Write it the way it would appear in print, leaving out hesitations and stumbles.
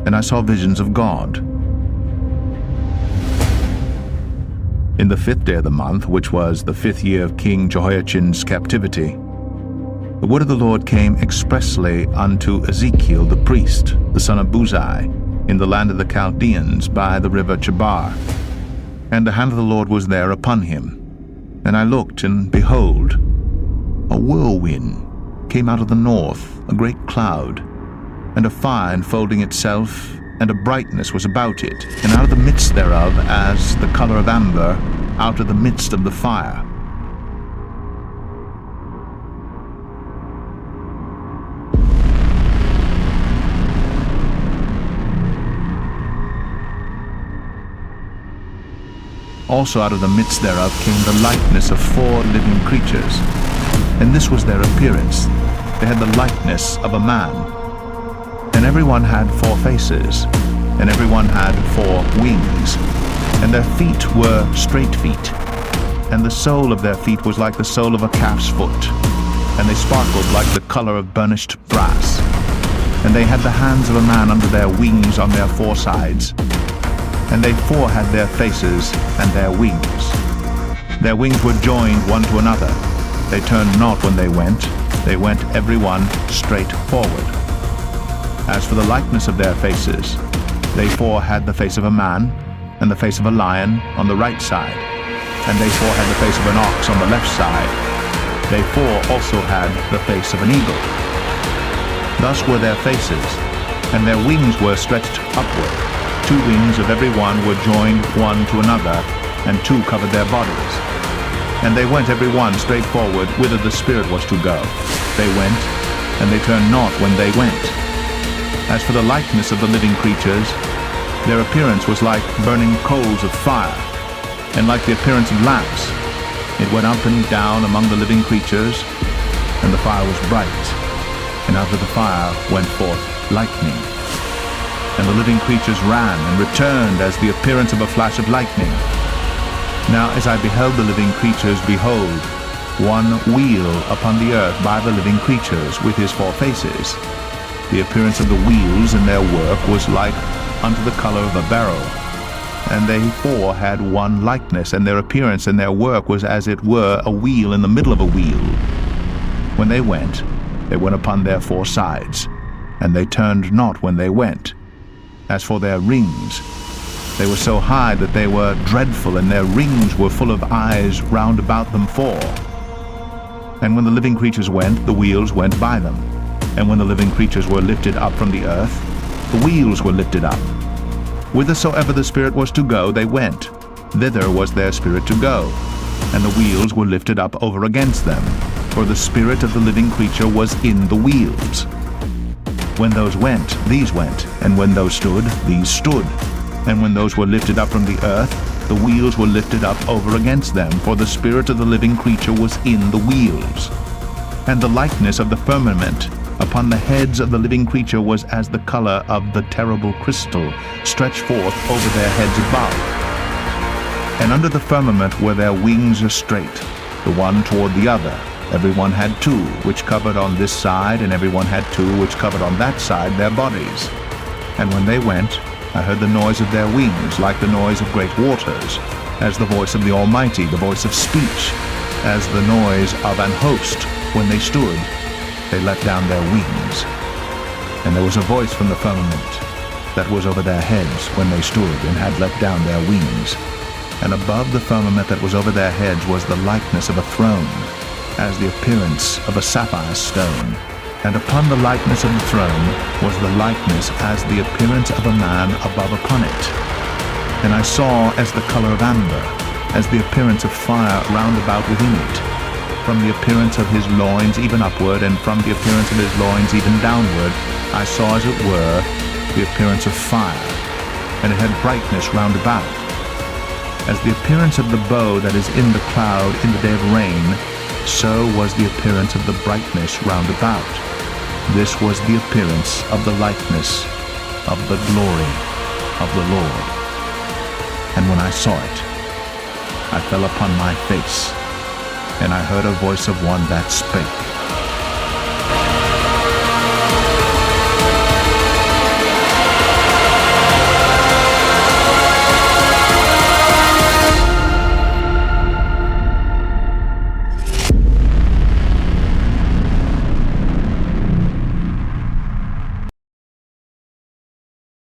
and I saw visions of God. In the 5th day of the month, which was the 5th year of King Jehoiachin's captivity, the word of the Lord came expressly unto Ezekiel the priest, the son of Buzi, in the land of the Chaldeans by the river Chebar. And the hand of the Lord was there upon him. And I looked, and behold, a whirlwind came out of the north, a great cloud, and a fire enfolding itself, and a brightness was about it, and out of the midst thereof as the color of amber, out of the midst of the fire. Also out of the midst thereof came the likeness of 4 living creatures, and this was their appearance. They had the likeness of a man, and every one had 4 faces, and every one had 4 wings, and their feet were straight feet, and the sole of their feet was like the sole of a calf's foot, and they sparkled like the color of burnished brass. And they had the hands of a man under their wings on their 4 sides, and they 4 had their faces and their wings. Their wings were joined one to another. They turned not when they went every one straight forward. As for the likeness of their faces, they 4 had the face of a man, and the face of a lion on the right side, and they 4 had the face of an ox on the left side. They 4 also had the face of an eagle. Thus were their faces, and their wings were stretched upward. 2 wings of every one were joined one to another, and 2 covered their bodies. And they went every one straight forward whither the Spirit was to go. They went, and they turned not when they went. As for the likeness of the living creatures, their appearance was like burning coals of fire, and like the appearance of lamps. It went up and down among the living creatures, and the fire was bright, and out of the fire went forth lightning. And the living creatures ran and returned as the appearance of a flash of lightning. Now as I beheld the living creatures, behold, one wheel upon the earth by the living creatures with his 4 faces. The appearance of the wheels in their work was like unto the color of a beryl. And they 4 had one likeness, and their appearance and their work was as it were a wheel in the middle of a wheel. When they went upon their 4 sides, and they turned not when they went. As for their rings, they were so high that they were dreadful, and their rings were full of eyes round about them 4. And when the living creatures went, the wheels went by them. And when the living creatures were lifted up from the earth, the wheels were lifted up. Whithersoever the Spirit was to go, they went. Thither was their spirit to go. And the wheels were lifted up over against them, for the spirit of the living creature was in the wheels. When those went, these went, and when those stood, these stood. And when those were lifted up from the earth, the wheels were lifted up over against them, for the spirit of the living creature was in the wheels. And the likeness of the firmament upon the heads of the living creature was as the color of the terrible crystal, stretched forth over their heads above. And under the firmament were their wings straight, the one toward the other. Every one had 2, which covered on this side, and every one had 2, which covered on that side their bodies. And when they went, I heard the noise of their wings, like the noise of great waters, as the voice of the Almighty, the voice of speech, as the noise of an host. When they stood, they let down their wings. And there was a voice from the firmament that was over their heads when they stood and had let down their wings. And above the firmament that was over their heads was the likeness of a throne, as the appearance of a sapphire stone. And upon the likeness of the throne was the likeness as the appearance of a man above upon it. And I saw as the color of amber, as the appearance of fire round about within it. From the appearance of his loins even upward, and from the appearance of his loins even downward, I saw as it were the appearance of fire, and it had brightness round about. As the appearance of the bow that is in the cloud in the day of rain, so was the appearance of the brightness round about. This was the appearance of the likeness of the glory of the Lord. And when I saw it, I fell upon my face, and I heard a voice of one that spake.